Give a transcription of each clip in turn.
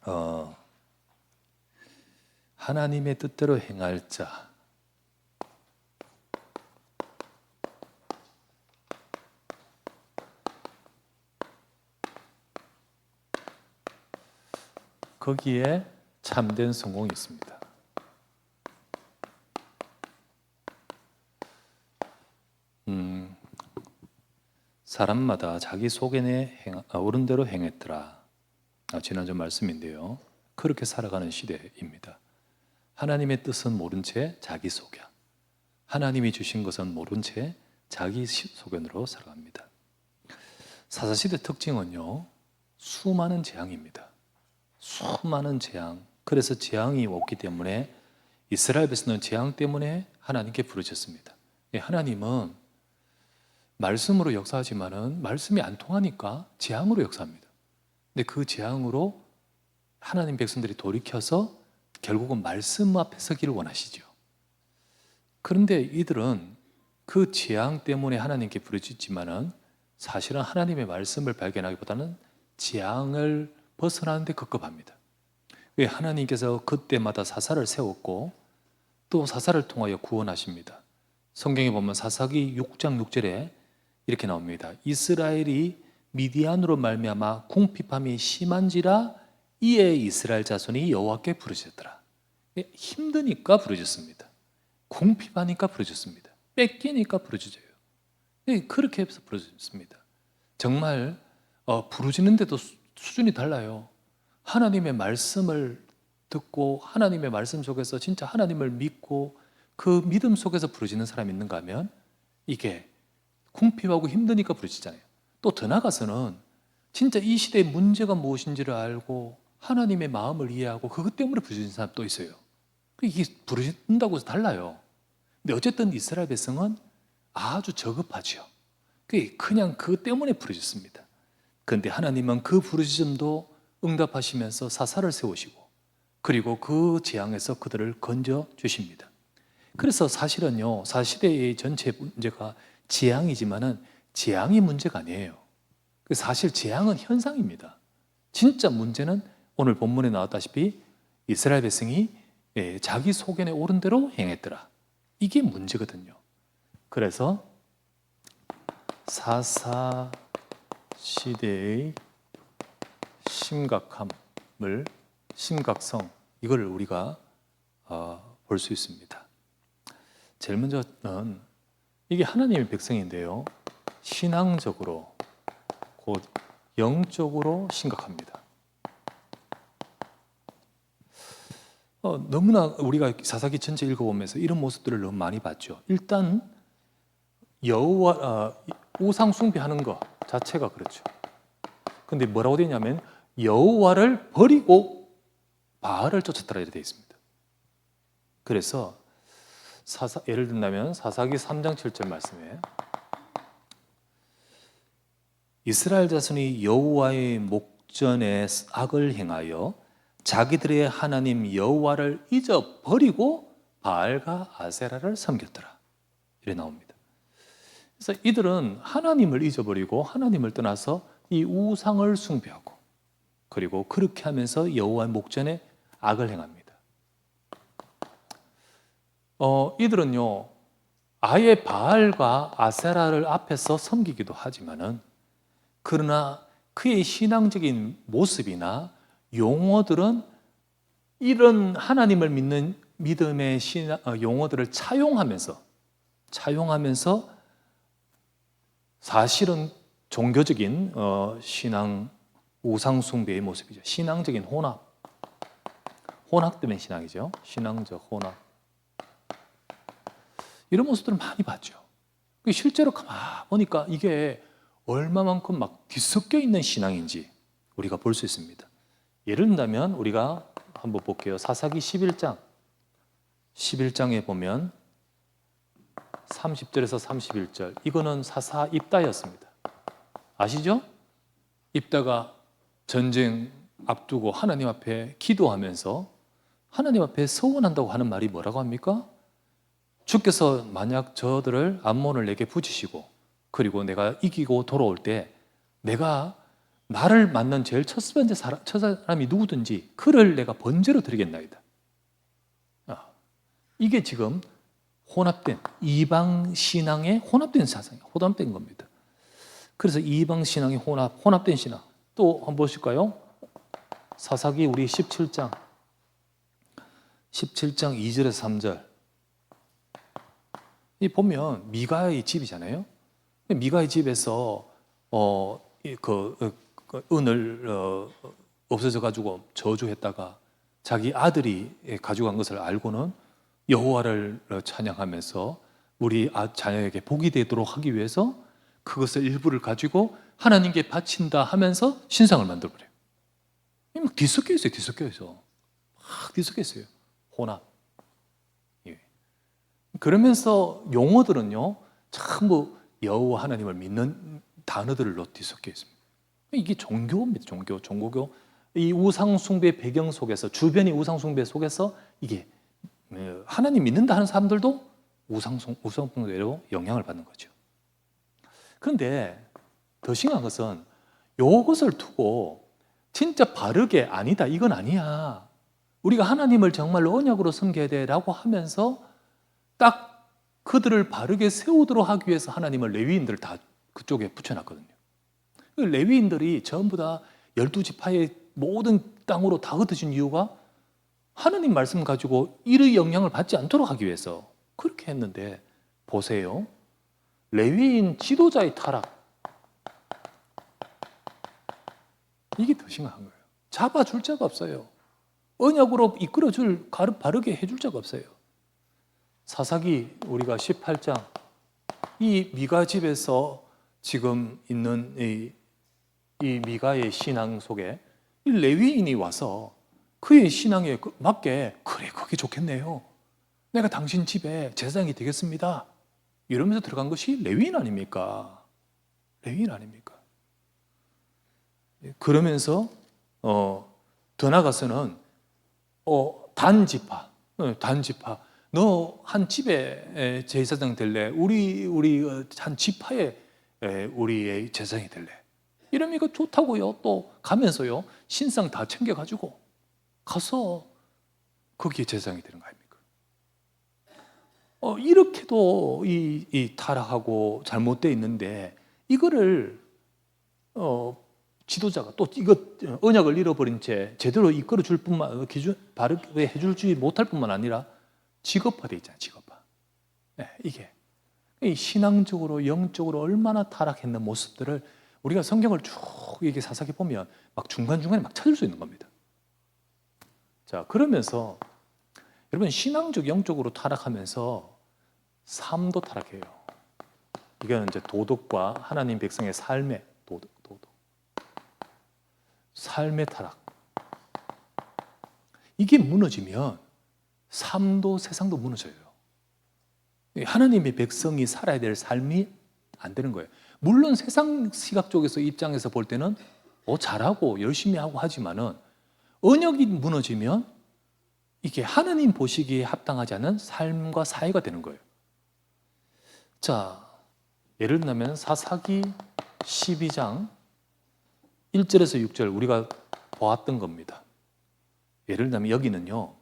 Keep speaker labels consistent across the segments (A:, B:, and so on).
A: 어, 하나님의 뜻대로 행할 자. 거기에 참된 성공이 있습니다. 사람마다 자기 속에 옳은 대로 행했더라. 지난주 말씀인데요. 그렇게 살아가는 시대입니다. 하나님의 뜻은 모른 채 자기 소견, 하나님이 주신 것은 모른 채 자기 소견으로 살아갑니다. 사사시대 특징은요, 수많은 재앙입니다. 수많은 재앙. 그래서 재앙이 왔기 때문에 이스라엘 백성은 재앙 때문에 하나님께 부르짖습니다. 하나님은 말씀으로 역사하지만은 말씀이 안 통하니까 재앙으로 역사합니다. 근데 그 재앙으로 하나님 백성들이 돌이켜서 결국은 말씀 앞에 서기를 원하시죠. 그런데 이들은 그 재앙 때문에 하나님께 부르짖지만은 사실은 하나님의 말씀을 발견하기보다는 재앙을 벗어나는 데 급급합니다. 왜? 하나님께서 그때마다 사사를 세웠고 또 사사를 통하여 구원하십니다. 성경에 보면 사사기 6장 6절에 이렇게 나옵니다. 이스라엘이 미디안으로 말미암아 궁핍함이 심한지라 이에 이스라엘 자손이 여호와께 부르짖더라. 힘드니까 부르짖습니다. 궁핍하니까 부르짖습니다. 뺏기니까 부르짖어요. 그렇게 해서 부르짖습니다. 정말 부르짖는데도 수준이 달라요. 하나님의 말씀을 듣고 하나님의 말씀 속에서 진짜 하나님을 믿고 그 믿음 속에서 부르짖는 사람이 있는가 하면 이게 궁핍하고 힘드니까 부르짖잖아요. 또 더 나아가서는 진짜 이 시대의 문제가 무엇인지를 알고 하나님의 마음을 이해하고 그것 때문에 부르짖는 사람 또 있어요. 이게 부르짖는다고 해서 달라요. 근데 어쨌든 이스라엘 백성은 아주 저급하죠. 그냥 그것 때문에 부르짖습니다. 그런데 하나님은 그 부르짖음도 응답하시면서 사사를 세우시고 그리고 그 재앙에서 그들을 건져 주십니다. 그래서 사실은요, 사시대의 전체 문제가 재앙이지만은 재앙이 문제가 아니에요. 사실 재앙은 현상입니다. 진짜 문제는 오늘 본문에 나왔다시피 이스라엘 백성이 자기 소견에 옳은 대로 행했더라. 이게 문제거든요. 그래서 사사 시대의 심각성, 이걸 우리가 볼 수 있습니다. 제일 먼저는 이게 하나님의 백성인데요, 신앙적으로 곧 영적으로 심각합니다. 너무나 우리가 사사기 전체 읽어보면서 이런 모습들을 너무 많이 봤죠. 일단 여호와 우상 숭배하는 것 자체가 그렇죠. 근데 뭐라고 되어 있냐면 여호와를 버리고 바알을 쫓았더라 이렇게 되어 있습니다. 그래서 예를 든다면 사사기 3장 7절 말씀에 이스라엘 자손이 여호와의 목전에 악을 행하여 자기들의 하나님 여호와를 잊어버리고 바알과 아세라를 섬겼더라 이래 나옵니다. 그래서 이들은 하나님을 잊어버리고 하나님을 떠나서 이 우상을 숭배하고 그리고 그렇게 하면서 여호와의 목전에 악을 행합니다. 이들은요 아예 바알과 아세라를 앞에서 섬기기도 하지만은 그러나 그의 신앙적인 모습이나 용어들은 이런 하나님을 믿는 믿음의 용어들을 차용하면서 사실은 종교적인 신앙 우상 숭배의 모습이죠. 신앙적인 혼합되는 신앙이죠. 신앙적 혼합. 이런 모습들을 많이 봤죠. 실제로 가만 보니까 이게 얼마만큼 막 뒤섞여 있는 신앙인지 우리가 볼 수 있습니다. 예를 들면 우리가 한번 볼게요. 사사기 11장에 보면 30절에서 31절 이거는 사사 입다였습니다. 아시죠? 입다가 전쟁 앞두고 하나님 앞에 기도하면서 하나님 앞에 서원한다고 하는 말이 뭐라고 합니까? 주께서 만약 저들을 암몬을 내게 붙이시고 그리고 내가 이기고 돌아올 때 내가 나를 만난 제일 첫 번째 첫 사람이 누구든지 그를 내가 번제로 드리겠나이다. 이게 지금 혼합된 이방 신앙의 혼합된 사상이에요. 혼합된 겁니다. 그래서 이방 신앙의 혼합된 신앙. 또 한번 보실까요? 사사기 우리 17장 2절에서 3절. 이 보면 미가의 집이잖아요. 미가의 집에서 은을 없어져 가지고 저주했다가 자기 아들이 가져간 것을 알고는 여호와를 찬양하면서 우리 자녀에게 복이 되도록 하기 위해서 그것을 일부를 가지고 하나님께 바친다 하면서 신상을 만들어버려요. 막 뒤섞여 있어요. 막 뒤섞여 있어요. 혼합. 예. 그러면서 용어들은요, 전부 여호와 하나님을 믿는 단어들로 뒤섞여 있습니다. 이게 종교입니다. 종교교. 이 우상숭배 배경 속에서, 주변이 우상숭배 속에서 이게 하나님 믿는다 하는 사람들도 우상숭배로 영향을 받는 거죠. 그런데 더 심각한 것은 이것을 두고 진짜 바르게 아니다, 이건 아니야, 우리가 하나님을 정말로 언약으로 섬겨야 돼라고 하면서 딱 그들을 바르게 세우도록 하기 위해서 하나님을 레위인들을 다 그쪽에 붙여놨거든요. 레위인들이 전부 다 12지파의 모든 땅으로 다 흩어진 이유가 하나님 말씀 가지고 이의 영향을 받지 않도록 하기 위해서 그렇게 했는데, 보세요. 레위인 지도자의 타락, 이게 더 심각한 거예요. 잡아줄 자가 없어요. 언약으로 이끌어줄, 바르게 해줄 자가 없어요. 사사기 우리가 18장, 이 미가 집에서 지금 있는 이 미가의 신앙 속에 이 레위인이 와서 그의 신앙에 맞게, 그래, 그게 좋겠네요, 내가 당신 집에 제사장이 되겠습니다, 이러면서 들어간 것이 레위인 아닙니까? 레위인 아닙니까? 그러면서 더 나가서는 단지파, 너 한 집에 제사장 될래? 우리 한 지파에 우리의 제사장이 될래? 이러니까 좋다고요. 또 가면서요, 신상 다 챙겨가지고 가서 거기에 제사장이 되는 거 아닙니까? 이렇게도 이 타락하고 잘못되어 있는데, 이거를 지도자가 또 이거 언약을 잃어버린 채 제대로 이끌어줄 뿐만, 바르게 해줄지 못할 뿐만 아니라 직업화되어 있잖아요. 직업화. 네, 이게 신앙적으로 영적으로 얼마나 타락했는 모습들을 우리가 성경을 쭉 이렇게 사사기 보면 막 중간중간에 막 찾을 수 있는 겁니다. 자, 그러면서 여러분, 신앙적 영적으로 타락하면서 삶도 타락해요. 이거는 이제 도덕과 하나님 백성의 삶의 도덕. 삶의 타락. 이게 무너지면 삶도 세상도 무너져요. 하나님의 백성이 살아야 될 삶이 안 되는 거예요. 물론 세상 시각 쪽에서 입장에서 볼 때는 잘하고 열심히 하고 하지만은 언약이 무너지면 이게 하나님 보시기에 합당하지 않은 삶과 사회가 되는 거예요. 자, 예를 들면 사사기 12장 1절에서 6절 우리가 보았던 겁니다. 예를 들면 여기는요,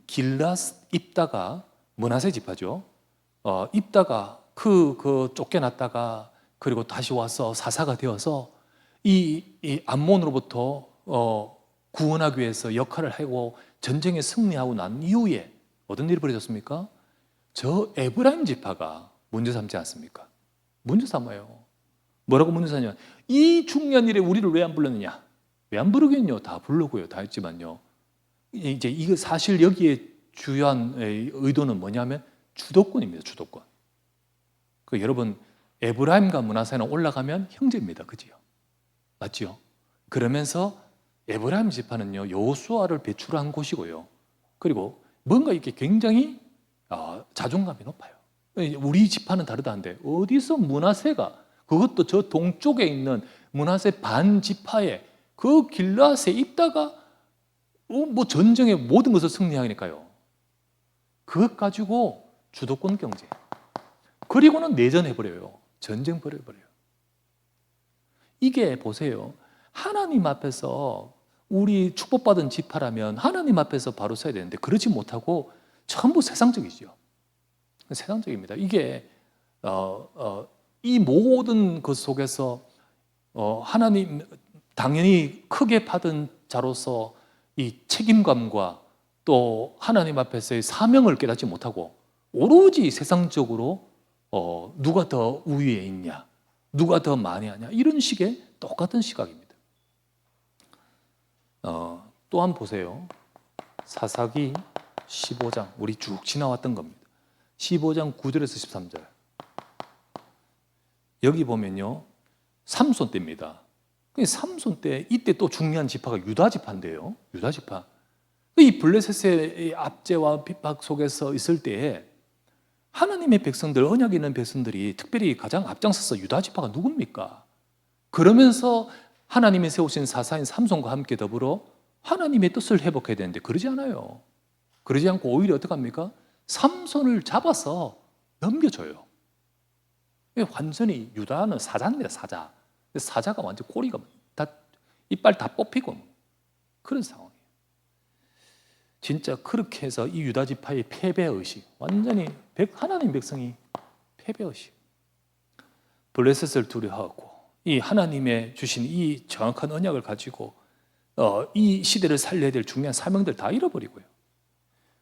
A: 길앗 입다가, 므낫세 지파죠. 입다가 쫓겨났다가 그리고 다시 와서 사사가 되어서 이 암몬으로부터 구원하기 위해서 역할을 하고 전쟁에 승리하고 난 이후에 어떤 일이 벌어졌습니까? 저 에브라임 지파가 문제 삼지 않습니까? 문제 삼아요. 뭐라고 문제 삼냐면, 이 중요한 일에 우리를 왜 안 불렀느냐? 왜 안 부르겠냐? 다 부르고요, 다 했지만요. 이제 이거 사실 여기에 주요한 의도는 뭐냐면 주도권입니다. 주도권. 여러분, 에브라임과 므낫세는 올라가면 형제입니다. 그지요? 맞지요? 그러면서 에브라임 지파는요, 여호수아를 배출한 곳이고요. 그리고 뭔가 이렇게 굉장히 자존감이 높아요. 우리 지파는 다르다는데 어디서 므낫세가, 그것도 저 동쪽에 있는 므낫세 반 지파에 그 길앗에 있다가 뭐 전쟁의 모든 것을 승리하니까요. 그것 가지고 주도권 경제. 그리고는 내전해버려요. 전쟁 벌여버려요. 이게 보세요. 하나님 앞에서 우리 축복받은 지파라면 하나님 앞에서 바로 서야 되는데 그러지 못하고 전부 세상적이죠. 세상적입니다. 이게 이 모든 것 속에서 하나님 당연히 크게 받은 자로서 이 책임감과 또 하나님 앞에서의 사명을 깨닫지 못하고 오로지 세상적으로 누가 더 우위에 있냐, 누가 더 많이 하냐 이런 식의 똑같은 시각입니다. 또 한 번 보세요. 사사기 15장 우리 쭉 지나왔던 겁니다. 15장 9절에서 13절 여기 보면요 삼손 때입니다. 삼손 때 이때 또 중요한 지파가 유다 지파인데요. 유다 지파. 이 블레셋의 압제와 핍박 속에서 있을 때에 하나님의 백성들, 언약 있는 백성들이 특별히 가장 앞장서서 유다 지파가 누굽니까? 그러면서 하나님이 세우신 사사인 삼손과 함께 더불어 하나님의 뜻을 회복해야 되는데 그러지 않아요. 그러지 않고 오히려 어떻게 합니까? 삼손을 잡아서 넘겨줘요. 완전히 유다는 사자인데 사자. 사자가 완전 꼬리가 다 이빨 다 뽑히고 그런 상황이에요. 진짜 그렇게 해서 이 유다 지파의 패배 의식, 완전히 하나님 백성이 패배 의식, 블레셋을 두려워하고 이 하나님의 주신 이 정확한 언약을 가지고 이 시대를 살려야 될 중요한 사명들 다 잃어버리고요.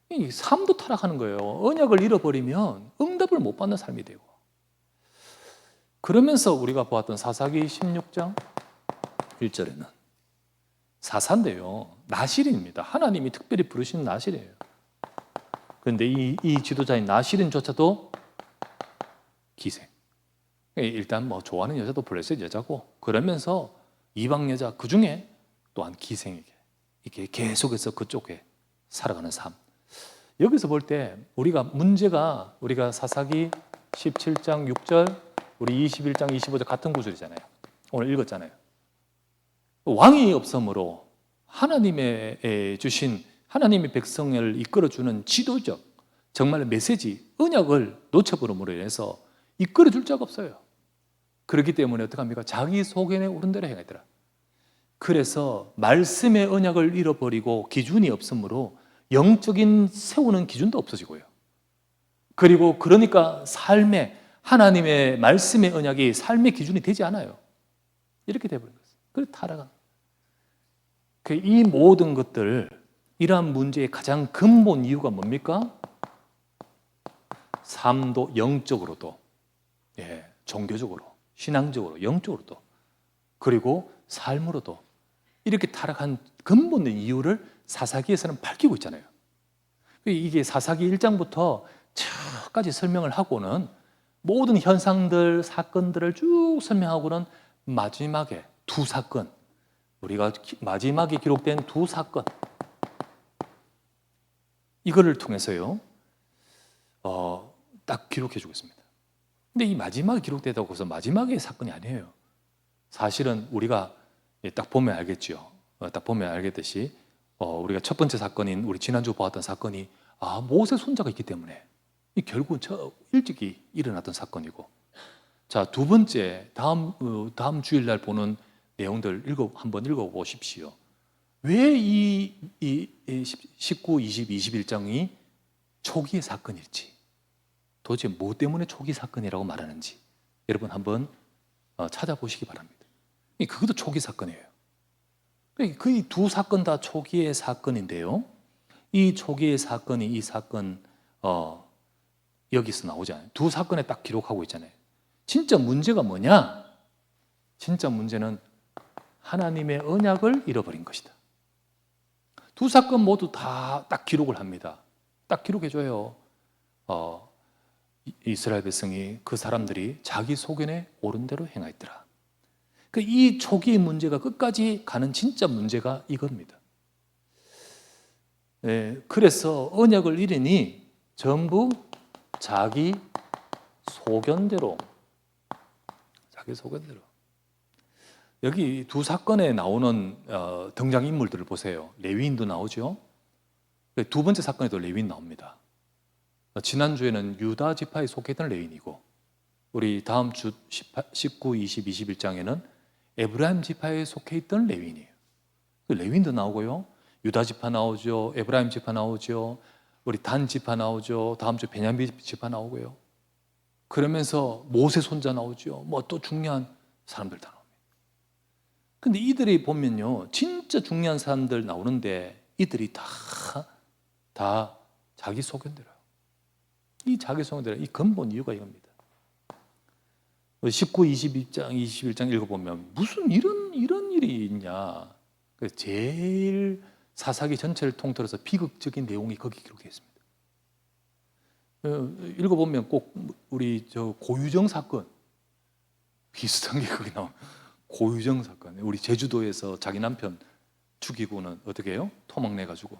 A: 이 삶도 타락하는 거예요. 언약을 잃어버리면 응답을 못 받는 삶이 되고. 그러면서 우리가 보았던 사사기 16장 1절에는 사사인데요. 나실인입니다. 하나님이 특별히 부르신 나실이에요. 그런데 이 지도자인 나실인조차도 기생. 일단 뭐 좋아하는 여자도 블레셋 여자고 그러면서 이방 여자 그 중에 또한 기생에게 이렇게 계속해서 그쪽에 살아가는 삶. 여기서 볼 때 우리가 사사기 17장 6절 우리 21장 25절 같은 구절이잖아요. 오늘 읽었잖아요. 왕이 없으므로 하나님의 주신 하나님의 백성을 이끌어주는 지도적 정말 메시지, 언약을 놓쳐버림으로 인해서 이끌어줄 자가 없어요. 그렇기 때문에 어떡합니까? 자기 소견에 오른 대로 행하더라. 그래서 말씀의 언약을 잃어버리고 기준이 없으므로 영적인 세우는 기준도 없어지고요. 그리고 그러니까 삶의 하나님의 말씀의 언약이 삶의 기준이 되지 않아요. 이렇게 돼버린 거예요. 그래서 타락한. 이 모든 것들, 이러한 문제의 가장 근본 이유가 뭡니까? 삶도 영적으로도, 종교적으로, 신앙적으로, 영적으로도, 그리고 삶으로도 이렇게 타락한 근본의 이유를 사사기에서는 밝히고 있잖아요. 이게 사사기 1장부터 끝까지 설명을 하고는 모든 현상들, 사건들을 쭉 설명하고는 마지막에 두 사건, 우리가 마지막에 기록된 두 사건, 이거를 통해서요, 딱 기록해 주고 있습니다. 근데 이 마지막에 기록되다고 해서 마지막의 사건이 아니에요. 사실은 우리가 딱 보면 알겠죠. 딱 보면 알겠듯이 우리가 첫 번째 사건인 우리 지난주 보았던 사건이 모세 손자가 있기 때문에 결국은 일찍이 일어났던 사건이고, 자, 두 번째 다음 주일날 보는 내용들 한번 읽어보십시오. 왜 이 19, 20, 21장이 초기의 사건일지, 도대체 뭐 때문에 초기 사건이라고 말하는지 여러분 한번 찾아보시기 바랍니다. 그것도 초기 사건이에요. 그 두 사건 다 초기의 사건인데요, 이 초기의 사건이 이 사건 여기서 나오잖아요. 두 사건에 딱 기록하고 있잖아요. 진짜 문제가 뭐냐? 진짜 문제는 하나님의 언약을 잃어버린 것이다. 두 사건 모두 다 딱 기록을 합니다. 딱 기록해줘요. 이스라엘 백성이, 그 사람들이 자기 소견에 옳은 대로 행하였더라. 이 초기의 문제가 끝까지 가는 진짜 문제가 이겁니다. 그래서 언약을 잃으니 전부 자기 소견대로. 여기 두 사건에 나오는 등장인물들을 보세요. 레위인도 나오죠. 두 번째 사건에도 레위인 나옵니다. 지난주에는 유다 지파에 속했던 레위인이고, 우리 다음 주 19, 20, 21장에는 에브라임 지파에 속해 있던 레위인이에요. 레위인도 나오고요, 유다 지파 나오죠, 에브라임 지파 나오죠, 우리 단 지파 나오죠, 다음 주 베냐민 지파 나오고요. 그러면서 모세 손자 나오죠. 뭐 또 중요한 사람들 다 나옵니다. 근데 이들이 보면요, 진짜 중요한 사람들 나오는데 이들이 다 자기 소견대로요. 이 자기 소견대로, 이 근본 이유가 이겁니다. 19, 22장, 21장 읽어보면 무슨 이런 일이 있냐. 제일 사사기 전체를 통틀어서 비극적인 내용이 거기 기록되어 있습니다. 읽어보면 꼭 우리 고유정 사건 비슷한 게 거기 나와요. 고유정 사건, 우리 제주도에서 자기 남편 죽이고는 어떻게 해요? 토막 내가지고,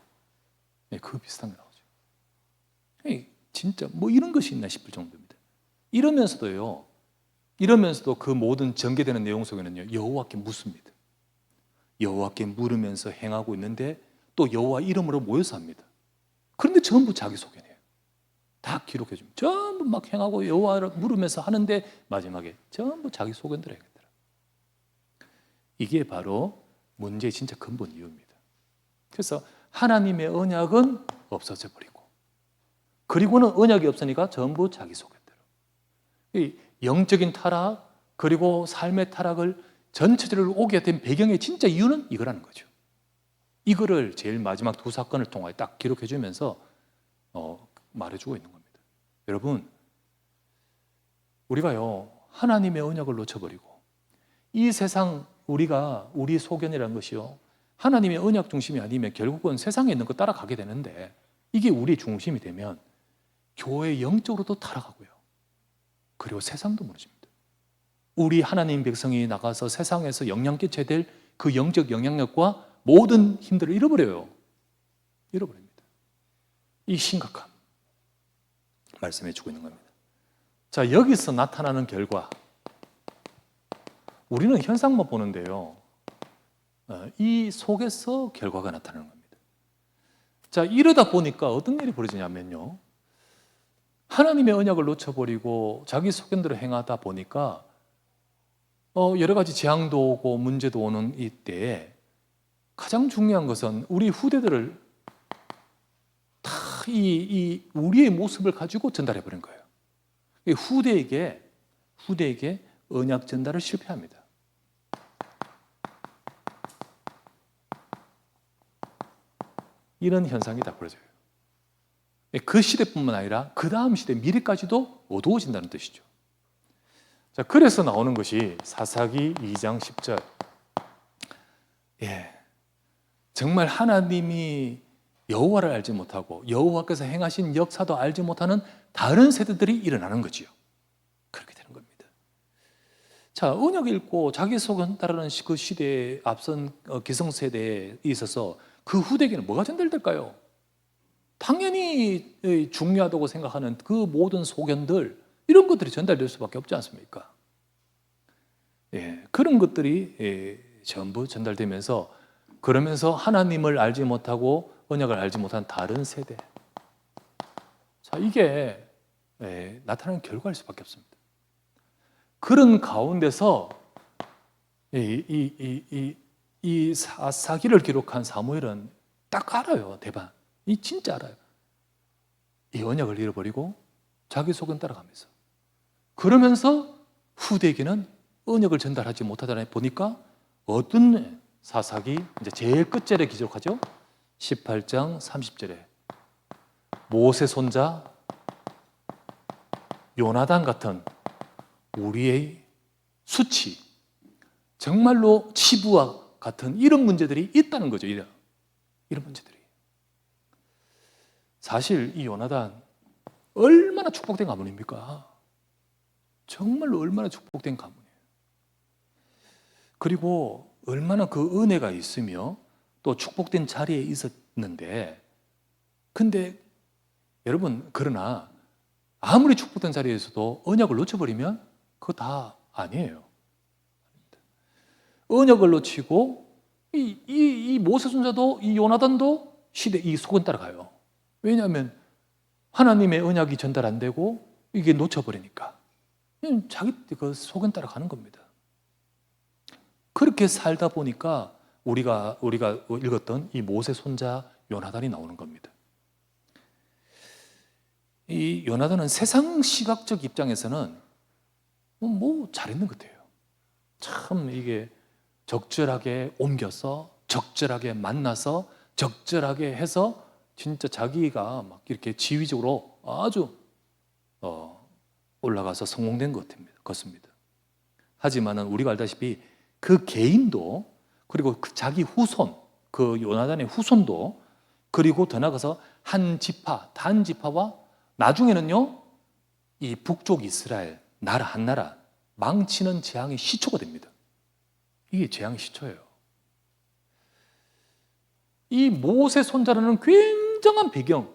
A: 그 비슷한 게 나오죠. 진짜 뭐 이런 것이 있나 싶을 정도입니다. 이러면서도 그 모든 전개되는 내용 속에는요, 여호와께 묻습니다. 여호와께 물으면서 행하고 있는데 또 여호와 이름으로 모여서 합니다. 그런데 전부 자기 소견이에요. 다 기록해 줍니다. 전부 막 행하고 여호와를 물으면서 하는데 마지막에 전부 자기 소견대로 행했더라. 이게 바로 문제의 진짜 근본 이유입니다. 그래서 하나님의 언약은 없어져 버리고, 그리고는 언약이 없으니까 전부 자기 소견대로. 이 영적인 타락 그리고 삶의 타락을 전체적으로 오게 된 배경의 진짜 이유는 이거라는 거죠. 이거를 제일 마지막 두 사건을 통하여 딱 기록해 주면서 말해주고 있는 겁니다. 여러분, 우리가요, 하나님의 언약을 놓쳐버리고 이 세상, 우리 소견이라는 것이요, 하나님의 언약 중심이 아니면 결국은 세상에 있는 거 따라가게 되는데, 이게 우리 중심이 되면 교회 영적으로도 타락하고요, 그리고 세상도 무너집니다. 우리 하나님 백성이 나가서 세상에서 영향 끼쳐야 될 그 영적 영향력과 모든 힘들을 잃어버립니다. 이 심각함 말씀해 주고 있는 겁니다. 자, 여기서 나타나는 결과, 우리는 현상만 보는데요, 이 속에서 결과가 나타나는 겁니다. 자, 이러다 보니까 어떤 일이 벌어지냐면요, 하나님의 언약을 놓쳐버리고 자기 소견대로 행하다 보니까 여러 가지 재앙도 오고 문제도 오는 이때에 가장 중요한 것은 우리 후대들을 다 우리의 모습을 가지고 전달해 버린 거예요. 후대에게 언약 전달을 실패합니다. 이런 현상이 다 벌어져요. 그 시대뿐만 아니라 그 다음 시대 미래까지도 어두워진다는 뜻이죠. 자, 그래서 나오는 것이 사사기 2장 10절. 정말 하나님이 여호와를 알지 못하고 여호와께서 행하신 역사도 알지 못하는 다른 세대들이 일어나는 거지요. 그렇게 되는 겁니다. 자, 언약 읽고 자기 소견 따르는 그 시대에 앞선 기성세대에 있어서 그 후대에게는 뭐가 전달될까요? 당연히 중요하다고 생각하는 그 모든 소견들, 이런 것들이 전달될 수밖에 없지 않습니까? 그런 것들이 전부 전달되면서, 그러면서 하나님을 알지 못하고 언약을 알지 못한 다른 세대, 자, 이게 나타나는 결과일 수밖에 없습니다. 그런 가운데서 이 사사기를 기록한 사무엘은 딱 알아요. 대반. 진짜 알아요. 이 언약을 잃어버리고 자기 소견 따라가면서, 그러면서 후대에게는 언약을 전달하지 못하다 보니까 어떤 사사기 이제 제일 끝절에 기록하죠. 18장 30절에 모세 손자 요나단 같은 우리의 수치, 정말로 치부와 같은 이런 문제들이 있다는 거죠. 이런 문제들이. 사실 이 요나단 얼마나 축복된 가문입니까? 정말로 얼마나 축복된 가문이에요. 그리고 얼마나 그 은혜가 있으며 또 축복된 자리에 있었는데, 근데 여러분, 그러나 아무리 축복된 자리에서도 언약을 놓쳐버리면 그거 다 아니에요. 언약을 놓치고 이 모세 손자도, 이 요나단도 이 속은 따라가요. 왜냐하면 하나님의 언약이 전달 안 되고 이게 놓쳐버리니까 그냥 자기 그 속은 따라가는 겁니다. 그렇게 살다 보니까 우리가 읽었던 이 모세 손자 요나단이 나오는 겁니다. 이 요나단은 세상 시각적 입장에서는 뭐 잘했는 것 같아요. 참 이게 적절하게 옮겨서 적절하게 만나서 적절하게 해서 진짜 자기가 막 이렇게 지위적으로 아주 올라가서 성공된 것 같습니다. 하지만은 우리가 알다시피 그 개인도 그리고 그 자기 후손, 그 요나단의 후손도 그리고 더 나아가서 한 지파, 단 지파와 나중에는요 이 북쪽 이스라엘 나라 한 나라 망치는 재앙의 시초가 됩니다. 이게 재앙의 시초예요. 이 모세 손자라는 굉장한 배경,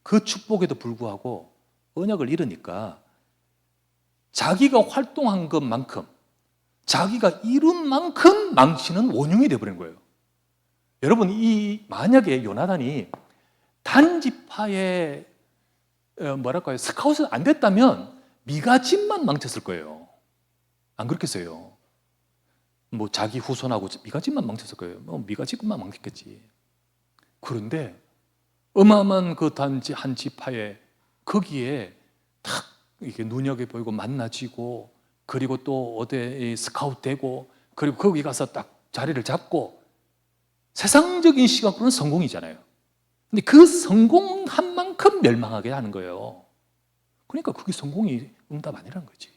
A: 그 축복에도 불구하고 언약을 잃으니까 자기가 활동한 것만큼, 자기가 이룬 만큼 망치는 원흉이 되어버린 거예요. 여러분, 만약에 요나단이 단지파의 스카웃이 안 됐다면 미가집만 망쳤을 거예요. 안 그렇겠어요? 뭐 자기 후손하고 미가집만 망쳤을 거예요. 미가집만 망쳤겠지. 그런데 어마어마한 그 단지 한 지파에 거기에 탁 이렇게 눈여겨보이고 만나지고 그리고 또 어디 스카웃 되고 그리고 거기 가서 딱 자리를 잡고 세상적인 시각으로는 성공이잖아요. 근데 그 성공한 만큼 멸망하게 하는 거예요. 그러니까 그게 성공이 응답 아니라는 거지.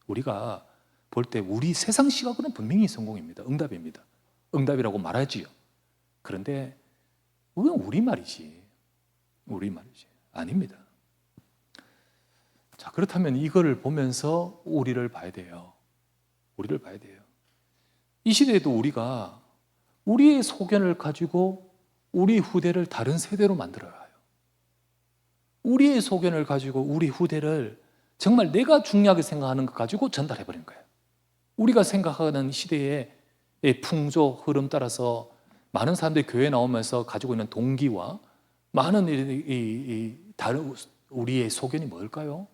A: 우리가 볼 때 우리 세상 시각으로는 분명히 성공입니다. 응답입니다. 응답이라고 말하지요. 그런데 그건 우리말이지. 아닙니다. 자, 그렇다면 이거를 보면서 우리를 봐야 돼요. 이 시대에도 우리가 우리의 소견을 가지고 우리 후대를 다른 세대로 만들어야 해요. 우리의 소견을 가지고 우리 후대를 정말 내가 중요하게 생각하는 것 가지고 전달해버리는 거예요. 우리가 생각하는 시대의 풍조, 흐름 따라서 많은 사람들이 교회에 나오면서 가지고 있는 동기와 많은 다른 우리의 소견이 뭘까요?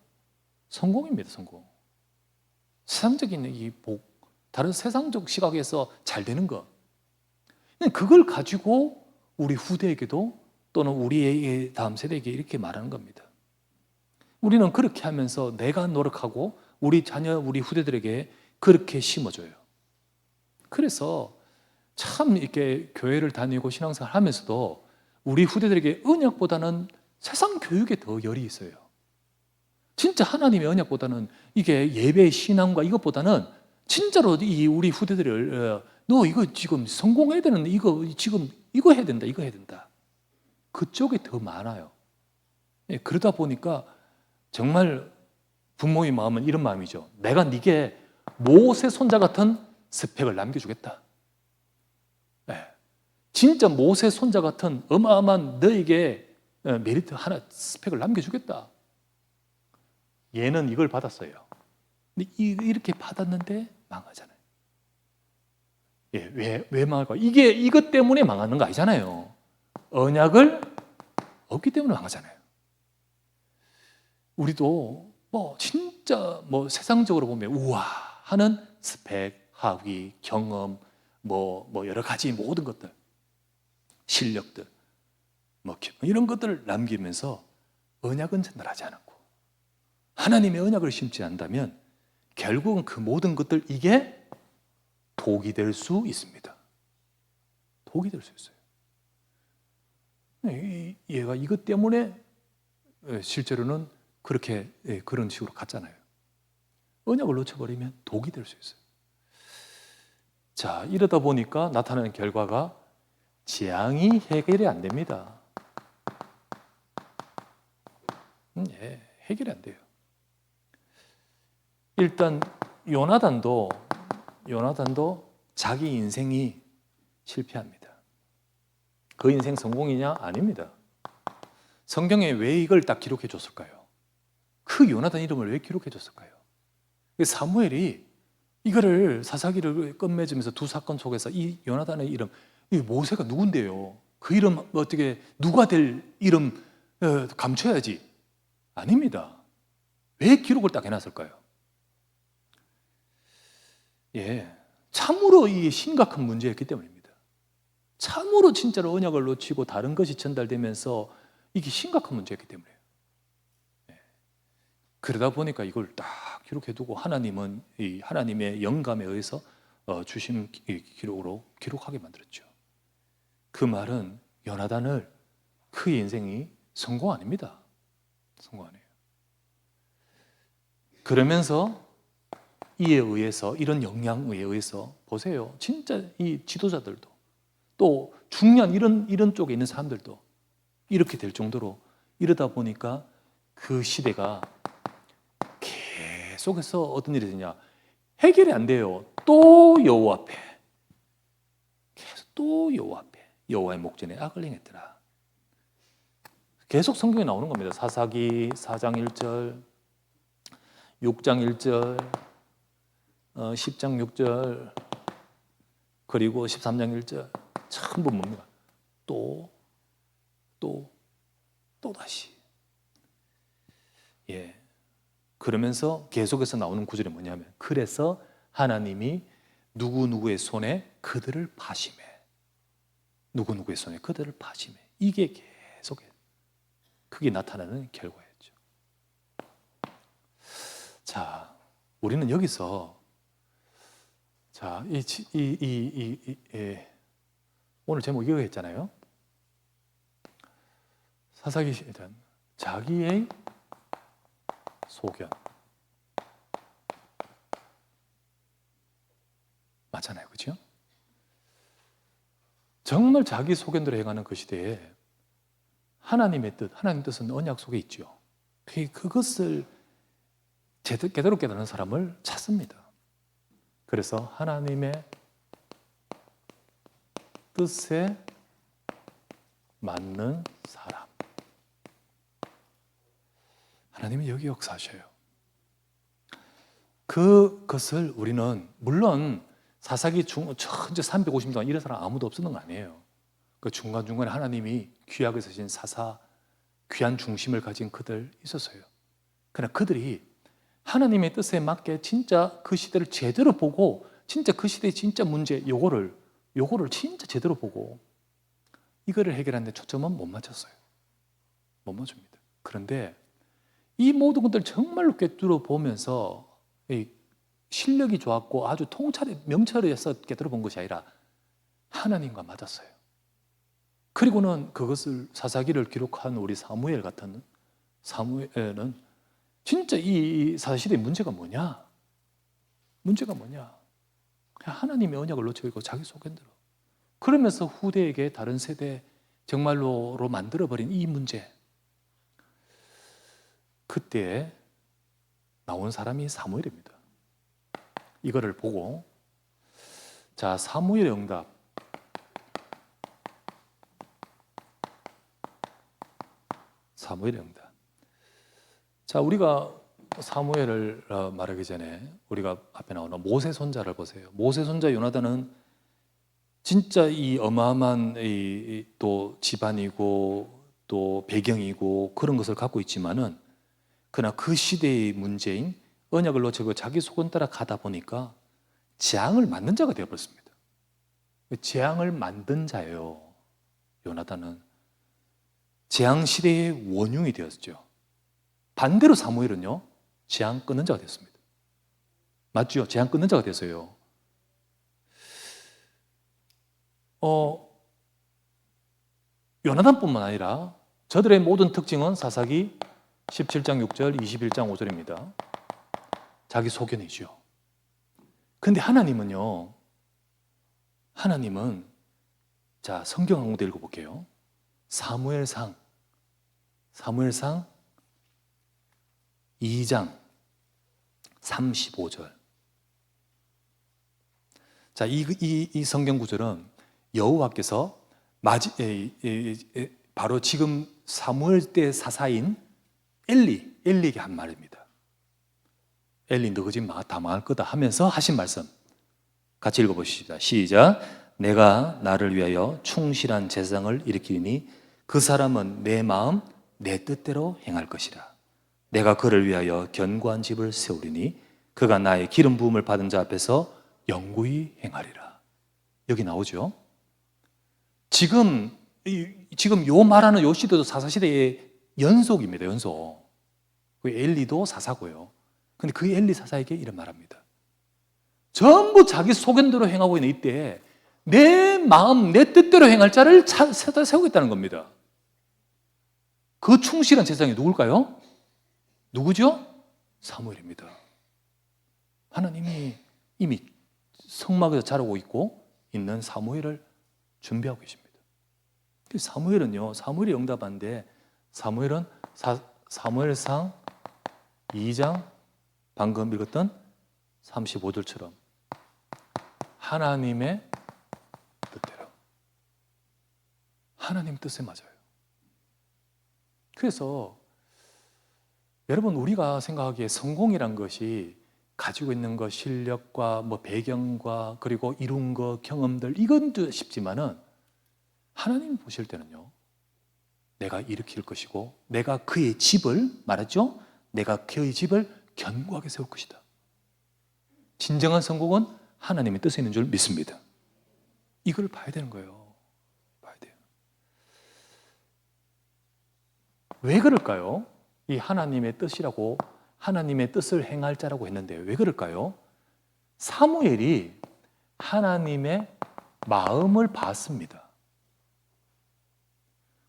A: 성공입니다, 성공. 세상적인 이 복, 다른 세상적 시각에서 잘 되는 것. 그걸 가지고 우리 후대에게도 또는 우리의 다음 세대에게 이렇게 말하는 겁니다. 우리는 그렇게 하면서 내가 노력하고 우리 자녀, 우리 후대들에게 그렇게 심어줘요. 그래서 참 이렇게 교회를 다니고 신앙생활 하면서도 우리 후대들에게 언약보다는 세상 교육에 더 열이 있어요. 진짜 하나님의 언약보다는 이게 예배 신앙과 이것보다는 진짜로 우리 후대들을 너 이거 지금 성공해야 되는 이거 지금 이거 해야 된다. 그쪽에 더 많아요. 그러다 보니까 정말 부모의 마음은 이런 마음이죠. 내가 네게 모세 손자 같은 스펙을 남겨주겠다. 진짜 모세 손자 같은 어마어마한 너에게 메리트 하나 스펙을 남겨주겠다. 얘는 이걸 받았어요. 근데 이렇게 받았는데 망하잖아요. 왜 망할까? 이것 때문에 망하는 거 아니잖아요. 언약을 없기 때문에 망하잖아요. 우리도 진짜 세상적으로 보면 우와 하는 스펙, 학위, 경험, 여러 가지 모든 것들, 실력들, 이런 것들을 남기면서 언약은 전달하지 않았고 하나님의 언약을 심지 않는다면 결국은 그 모든 것들 이게 독이 될 수 있습니다. 독이 될 수 있어요. 얘가 이것 때문에 실제로는 그렇게 그런 식으로 갔잖아요. 언약을 놓쳐버리면 독이 될 수 있어요. 자, 이러다 보니까 나타나는 결과가 재앙이 해결이 안 됩니다. 해결이 안 돼요. 일단 요나단도 자기 인생이 실패합니다. 그 인생 성공이냐? 아닙니다. 성경에 왜 이걸 딱 기록해 줬을까요? 그 요나단 이름을 왜 기록해 줬을까요? 사무엘이 이거를 사사기를 끝맺으면서 두 사건 속에서 이 요나단의 이름, 이 모세가 누군데요? 그 이름 어떻게 누가 될 이름 감춰야지. 아닙니다. 왜 기록을 딱 해놨을까요? 예, 참으로 이게 심각한 문제였기 때문입니다. 참으로 진짜로 언약을 놓치고 다른 것이 전달되면서 이게 심각한 문제였기 때문이에요. 예, 그러다 보니까 이걸 딱 기록해두고 하나님은 이 하나님의 영감에 의해서 주신 기록으로 기록하게 만들었죠. 그 말은 요나단을 그의 인생이 성공 아닙니다. 성공 아니에요. 그러면서 이에 의해서 이런 영향에 의해서 보세요. 진짜 이 지도자들도 또 중요한 이런 쪽에 있는 사람들도 이렇게 될 정도로 이러다 보니까 그 시대가 계속해서 어떤 일이 되냐 해결이 안 돼요. 또 여호와 앞에 계속 또 여호와 앞에 여호와의 목전에 악을 행했더라. 계속 성경에 나오는 겁니다. 사사기 4장 1절 6장 1절 10장 6절 그리고 13장 1절 전부 뭡니까? 또 다시. 예. 그러면서 계속해서 나오는 구절이 뭐냐면 그래서 하나님이 누구누구의 손에 그들을 파심해. 누구누구의 손에 그들을 파심해. 이게 계속 그게 나타나는 결과였죠. 자, 우리는 여기서 자, 오늘 제목 이거 했잖아요. 사사기 일단 자기의 소견 맞잖아요, 그렇죠? 정말 자기 소견대로 행하는 그 시대에 하나님의 뜻, 하나님의 뜻은 언약 속에 있죠. 그것을 제대로 깨달은 사람을 찾습니다. 그래서 하나님의 뜻에 맞는 사람. 하나님이 여기 역사하셔요. 그것을 우리는 물론 사사기 전체 350년 동안 이런 사람 아무도 없었는 거 아니에요. 그 중간중간에 하나님이 귀하게 쓰신 귀한 중심을 가진 그들 있었어요. 그러나 그들이 하나님의 뜻에 맞게 진짜 그 시대를 제대로 보고 진짜 그 시대의 진짜 문제 요거를 진짜 제대로 보고 이거를 해결하는데 초점은 못 맞췄어요. 못 맞춥니다. 그런데 이 모든 것들 정말로 꿰뚫어 보면서 실력이 좋았고 아주 통찰에 명철해서 꿰뚫어 본 것이 아니라 하나님과 맞았어요. 그리고는 그것을 사사기를 기록한 우리 사무엘 같은 사무엘은 진짜 이 사사시대의 문제가 뭐냐? 문제가 뭐냐? 그냥 하나님의 언약을 놓치고 자기 소견대로 그러면서 후대에게 다른 세대 정말로로 만들어버린 이 문제 그때 나온 사람이 사무엘입니다. 이거를 보고 자 사무엘의 응답 사무엘의 응답 자 우리가 사무엘을 말하기 전에 우리가 앞에 나오는 모세 손자를 보세요. 모세 손자 요나단은 진짜 이 어마어마한 또 집안이고 또 배경이고 그런 것을 갖고 있지만은 그러나 그 시대의 문제인 언약을 놓치고 자기 소견 따라 가다 보니까 재앙을 만든 자가 되어버렸습니다. 재앙을 만든 자예요. 요나단은 재앙 시대의 원흉이 되었죠. 반대로 사무엘은요 재앙 끊는 자가 됐습니다. 맞죠? 재앙 끊는 자가 됐어요. 요나단뿐만 아니라 저들의 모든 특징은 사사기 17장 6절, 21장 5절입니다. 자기 소견이죠. 근데 하나님은요, 자, 성경 한 군데 읽어볼게요. 사무엘상 2장 35절. 자, 이 성경 구절은 여호와께서 바로 지금 사무엘 때 사사인 엘리에게 한 말입니다. 엘리 너 거짓 다 망할 거다 하면서 하신 말씀 같이 읽어보시죠. 시작. 내가 나를 위하여 충실한 제사장을 일으키니 그 사람은 내 마음 내 뜻대로 행할 것이라. 내가 그를 위하여 견고한 집을 세우리니 그가 나의 기름 부음을 받은 자 앞에서 영구히 행하리라. 여기 나오죠. 지금 요 말하는 요 시대도 사사시대의 연속입니다. 연속. 그 엘리도 사사고요. 근데 그 엘리 사사에게 이런 말합니다. 전부 자기 소견대로 행하고 있는 이때에 내 마음, 내 뜻대로 행할 자를 세우겠다는 겁니다. 그 충실한 제사장이 누굴까요? 누구죠? 사무엘입니다. 하나님이 이미 성막에서 자라고 있는 사무엘을 준비하고 계십니다. 사무엘은요, 사무엘이 응답한데 사무엘은 사무엘상 2장 방금 읽었던 35절처럼 하나님의 뜻대로 하나님 뜻에 맞아요. 그래서 여러분, 우리가 생각하기에 성공이란 것이 가지고 있는 것, 실력과 배경과 그리고 이룬 것, 경험들, 이건 쉽지만은 하나님이 보실 때는요, 내가 일으킬 것이고 내가 그의 집을 말했죠? 내가 그의 집을 견고하게 세울 것이다. 진정한 성공은 하나님의 뜻에 있는 줄 믿습니다. 이걸 봐야 되는 거예요. 봐야 돼요. 왜 그럴까요? 이 하나님의 뜻이라고, 하나님의 뜻을 행할 자라고 했는데 왜 그럴까요? 사무엘이 하나님의 마음을 봤습니다.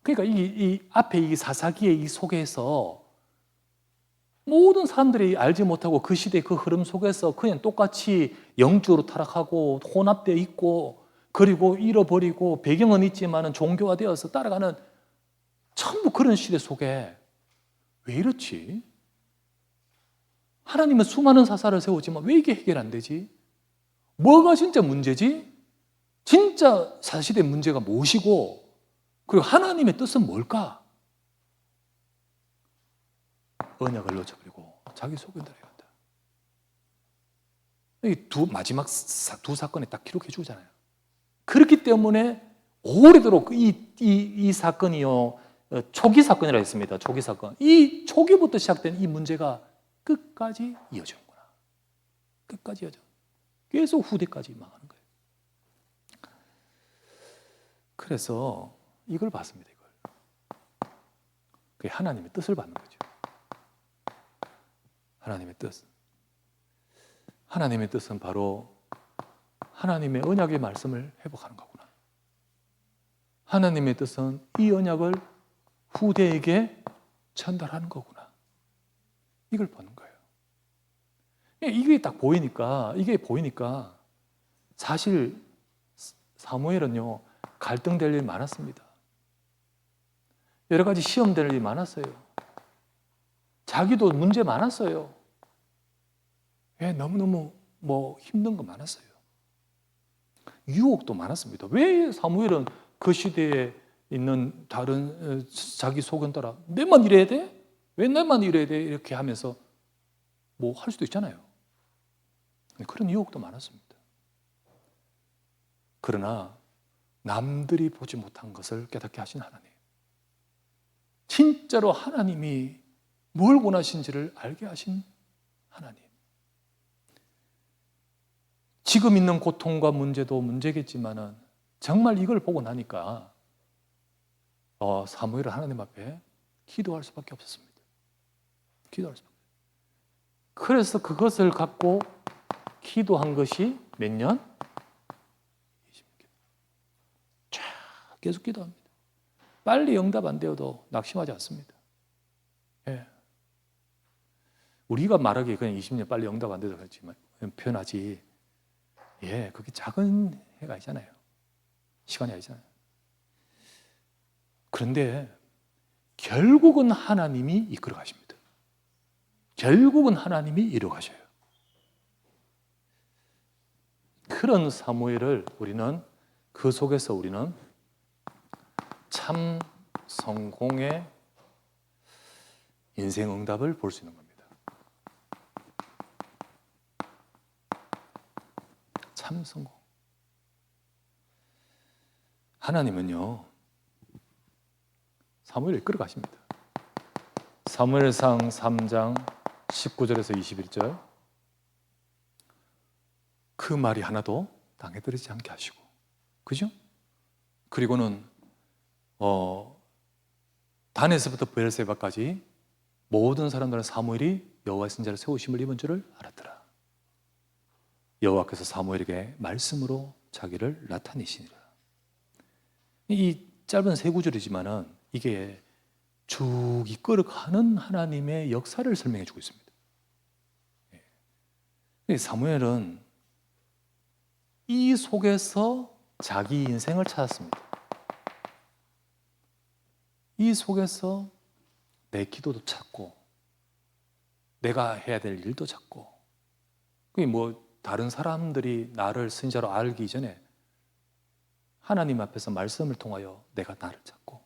A: 그러니까 이 앞에 이 사사기의 이 속에서 모든 사람들이 알지 못하고 그 시대의 그 흐름 속에서 그냥 똑같이 영적으로 타락하고 혼합되어 있고, 그리고 잃어버리고 배경은 있지만 종교화되어서 따라가는 전부 그런 시대 속에 왜 이렇지? 하나님은 수많은 사사를 세우지만 왜 이게 해결 안 되지? 뭐가 진짜 문제지? 진짜 사실의 문제가 무엇이고, 그리고 하나님의 뜻은 뭘까? 언약을 놓쳐버리고 자기 소견대로 해간다. 마지막 두 사건에 딱 기록해 주잖아요. 그렇기 때문에 오래도록 이 사건이요, 초기 사건이라 했습니다. 초기 사건. 이 초기부터 시작된 이 문제가 끝까지 이어지는구나. 끝까지 이어져. 계속 후대까지 망하는 거예요. 그래서 이걸 봤습니다. 이걸. 그게 하나님의 뜻을 받는 거죠. 하나님의 뜻. 하나님의 뜻은 바로 하나님의 언약의 말씀을 회복하는 거구나. 하나님의 뜻은 이 언약을 후대에게 전달하는 거구나. 이걸 보는 거예요. 이게 딱 보이니까, 사실 사무엘은요, 갈등될 일이 많았습니다. 여러 가지 시험될 일이 많았어요. 자기도 문제 많았어요. 너무너무 힘든 거 많았어요. 유혹도 많았습니다. 왜 사무엘은 그 시대에 있는 다른 자기 소견 따라 내만 이래야 돼? 왜 내만 이래야 돼? 이렇게 하면서 할 수도 있잖아요. 그런 유혹도 많았습니다. 그러나 남들이 보지 못한 것을 깨닫게 하신 하나님, 진짜로 하나님이 뭘 원하신지를 알게 하신 하나님, 지금 있는 고통과 문제도 문제겠지만은 정말 이걸 보고 나니까 사무엘은 하나님 앞에 기도할 수밖에 없었습니다. 기도할 수밖에. 그래서 그것을 갖고 기도한 것이 몇 년? 20년. 쫙 계속 기도합니다. 빨리 응답 안 되어도 낙심하지 않습니다. 예. 우리가 말하기에 그냥 20년 빨리 응답 안 돼도 그렇지만 표현하지. 그게 작은 해가 아니잖아요. 시간이 아니잖아요. 그런데 결국은 하나님이 이끌어 가십니다. 결국은 하나님이 이루어 가셔요. 그런 사무엘을 그 속에서 우리는 참 성공의 인생 응답을 볼 수 있는 겁니다. 참 성공. 하나님은요, 사무엘을 이끌어 가십니다. 사무엘상 3장 19절에서 21절. 그 말이 하나도 땅에 떨어지지 않게 하시고, 그죠? 그리고는 단에서부터 브엘세바까지 모든 사람들은 사무엘이 여호와의 선지자를 세우심을 입은 줄을 알았더라. 여호와께서 사무엘에게 말씀으로 자기를 나타내시니라. 이 짧은 세 구절이지만은 이게 쭉 이끌어가는 하나님의 역사를 설명해 주고 있습니다. 사무엘은 이 속에서 자기 인생을 찾았습니다. 이 속에서 내 기도도 찾고 내가 해야 될 일도 찾고, 그게 뭐 다른 사람들이 나를 선지자로 알기 전에 하나님 앞에서 말씀을 통하여 내가 나를 찾고,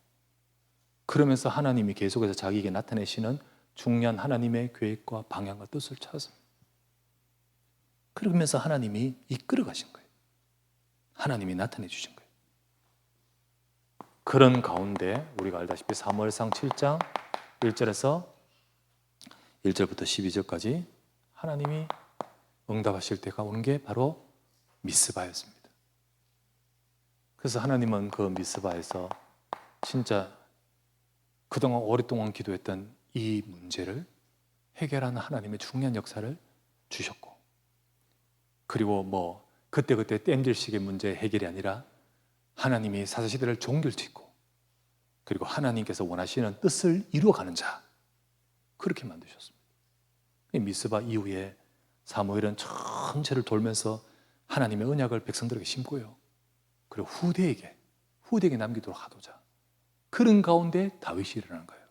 A: 그러면서 하나님이 계속해서 자기에게 나타내시는 중요한 하나님의 계획과 방향과 뜻을 찾았습니다. 그러면서 하나님이 이끌어 가신 거예요. 하나님이 나타내 주신 거예요. 그런 가운데 우리가 알다시피 사무엘상 7장 1절에서 1절부터 12절까지 하나님이 응답하실 때가 오는 게 바로 미스바였습니다. 그래서 하나님은 그 미스바에서 진짜 그동안 오랫동안 기도했던 이 문제를 해결하는 하나님의 중요한 역사를 주셨고, 그리고 뭐 그때그때 땜질식의 문제 해결이 아니라 하나님이 사사시대를 종결짓고, 그리고 하나님께서 원하시는 뜻을 이루어가는 자, 그렇게 만드셨습니다. 미스바 이후에 사무엘은 전체를 돌면서 하나님의 언약을 백성들에게 심고요, 그리고 후대에게 남기도록 하도자, 그런 가운데 다윗이 일어나는 거예요.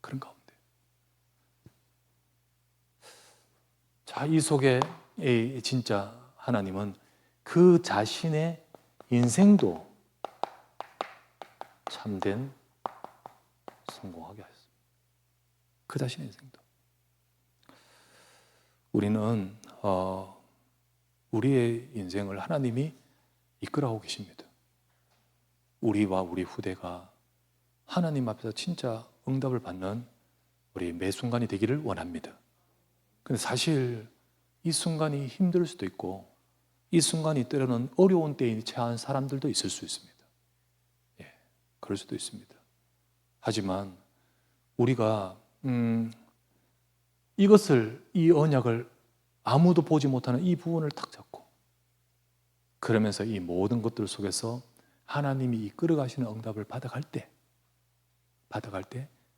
A: 그런 가운데 자, 이 속에 진짜 하나님은 그 자신의 인생도 참된 성공하게 하셨습니다. 그 자신의 인생도. 우리는 우리의 인생을 하나님이 이끌어가고 계십니다. 우리와 우리 후대가 하나님 앞에서 진짜 응답을 받는 우리 매 순간이 되기를 원합니다. 근데 사실 이 순간이 힘들 수도 있고, 이 순간이 때로는 어려운 때에 처한 사람들도 있을 수 있습니다. 예, 그럴 수도 있습니다. 하지만 우리가 이 언약을 아무도 보지 못하는 이 부분을 탁 잡고, 그러면서 이 모든 것들 속에서 하나님이 이끌어 가시는 응답을 받아갈 때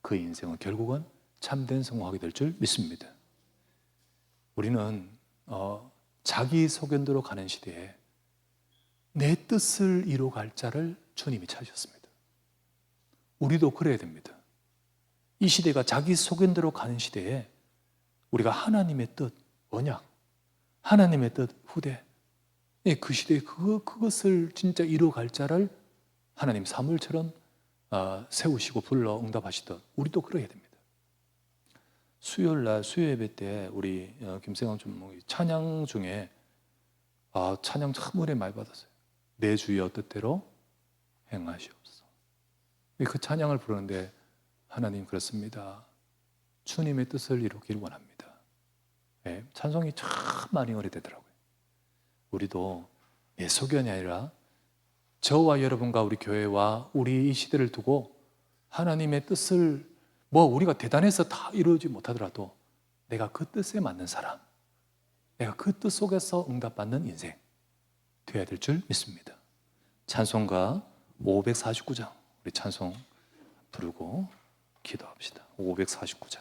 A: 그 인생은 결국은 참된 성공하게 될 줄 믿습니다. 우리는 자기 소견대로 가는 시대에 내 뜻을 이루어갈 자를 주님이 찾으셨습니다. 우리도 그래야 됩니다. 이 시대가 자기 소견대로 가는 시대에 우리가 하나님의 뜻, 언약, 하나님의 뜻, 후대, 그 시대에 그것을 진짜 이루어갈 자를 하나님 사무엘처럼 세우시고 불러 응답하시듯 우리도 그래야 됩니다. 수요일날 수요 예배 때 우리 김생강 좀 찬양 중에 찬양 참 은혜 많이 받았어요. 내 주의 뜻대로 행하시옵소서. 그 찬양을 부르는데 하나님 그렇습니다. 주님의 뜻을 이루기를 원합니다. 네, 찬송이 참 많이 오래되더라고요. 우리도 내 소견이 아니라 저와 여러분과 우리 교회와 우리 이 시대를 두고 하나님의 뜻을 우리가 대단해서 다 이루지 못하더라도 내가 그 뜻에 맞는 사람, 내가 그 뜻 속에서 응답받는 인생 되어야 될 줄 믿습니다. 찬송가 549장 우리 찬송 부르고 기도합시다. 549장.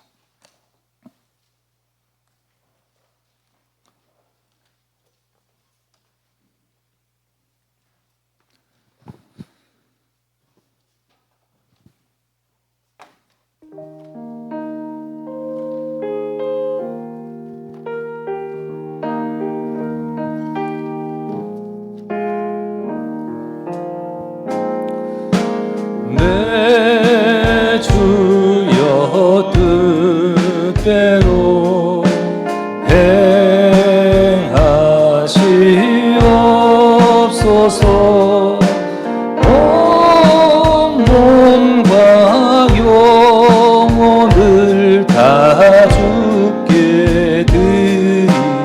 B: 내 주여 뜻대로 행하시옵소서. 온 몸과 영혼을 다 주께 드리니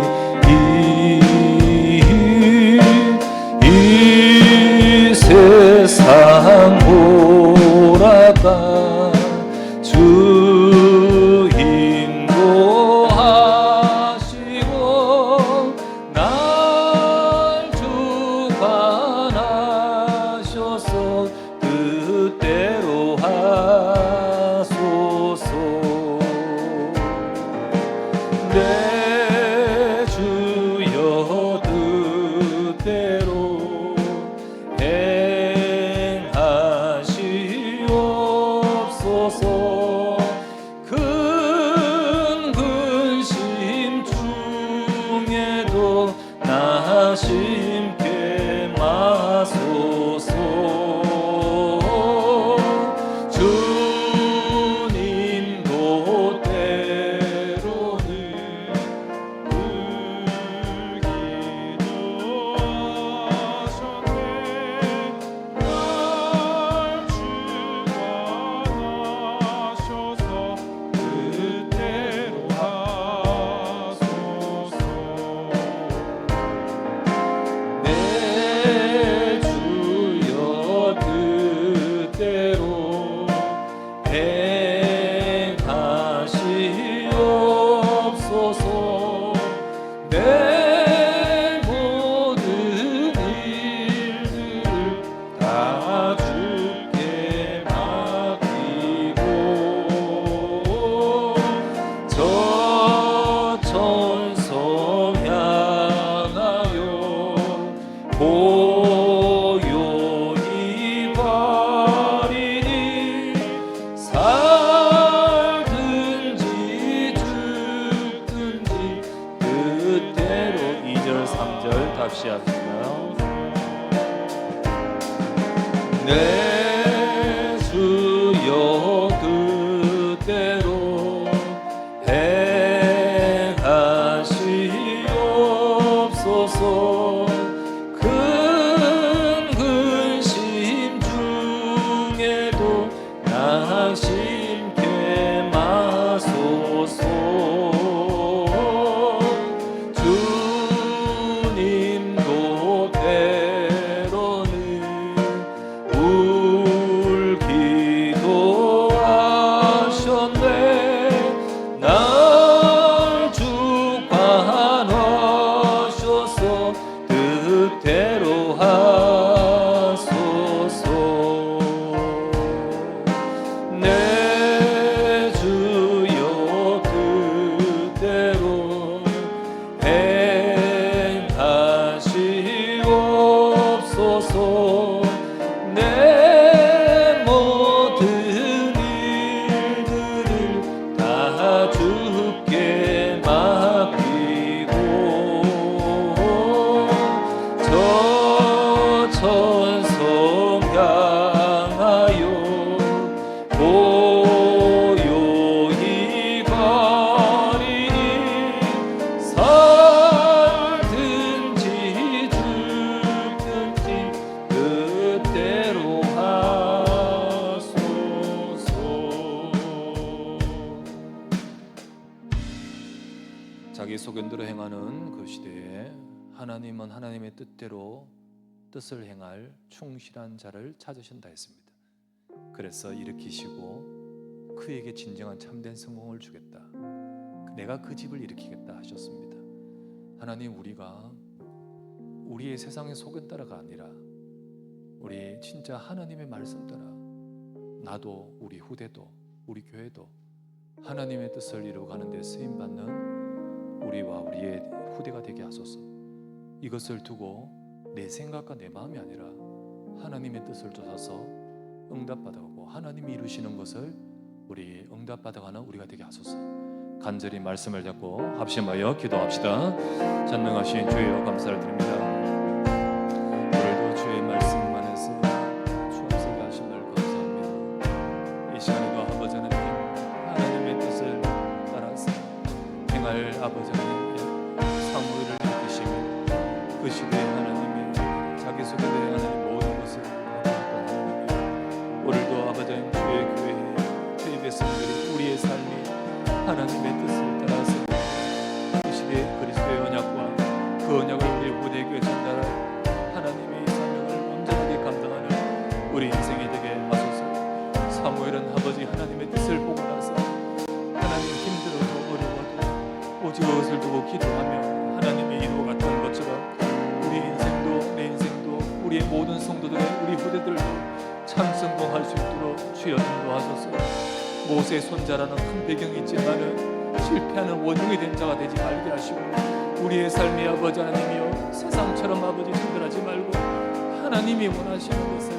B: 내 주여 뜻대로 행하시옵소서. 큰 근심 중에도 낙심케 마소서. 주님도 때로는 울기도 하셨네. 날 주관하셔서 뜻대로 하소서. 내 주여 뜻대로 행하시옵소서. 내 모든 일들을 다 주께 맡기고 저 천성 향하여 고요히 가리니 살든지 죽든지 뜻대로 하소서.
A: 자기 소견대로 행하는 그 시대에 하나님은 하나님의 뜻대로 뜻을 행할 충실한 자를 찾으신다 했습니다. 그래서 일으키시고 그에게 진정한 참된 성공을 주겠다. 내가 그 집을 일으키겠다 하셨습니다. 하나님, 우리가 우리의 세상의 소견 따라가 아니라 우리 진짜 하나님의 말씀 따라 나도 우리 후대도 우리 교회도 하나님의 뜻을 이루어가는 데 쓰임받는 우리와 우리의 후대가 되게 하소서. 이것을 두고 내 생각과 내 마음이 아니라 하나님의 뜻을 쫓아서 응답받아가고 하나님이 이루시는 것을 우리 응답받아가는 우리가 되게 하소서. 간절히 말씀을 잡고 합심하여 기도합시다. 전능하신 주여 감사를 드립니다. 오늘도 주의 말씀 안에서 주 앞서게 하심을 감사합니다. 이 시간에도 아버지 하나님 하나님의 뜻을 따라서 행할 아버지 하나님의 사무엘을 일으키시며 그 시대에 하나님이 자기 소개되어 하나님 모든 것을 오늘도 아버지 하나님 주의 교회에 주의 백성들이 우리의 삶이 하나님의 뜻을 따라서 그 시대의 그리스도의 언약과 그 언약을 우리 후대 교회 전달할 하나님의 사명을 온전하게 감당하는 우리 인생이 되게 하소서. 사무엘은 아버지 하나님의 뜻을 보고 나서 하나님 힘들어도 어려워도 오직 그것을 두고 기도하며 하나님의 이루어 갔던 것처럼 우리 인생도 내 인생도 우리의 모든 성도들의 우리 후대들도 참 성공할 수 있도록 주여 인도하소서. 모세의 손자라는 큰 배경이 있지만은 실패하는 원흉이 된 자가 되지 말게 하시고 우리의 삶의 아버지 하나님이여 세상처럼 아버지 흔들하지 말고 하나님이 원하시는 것을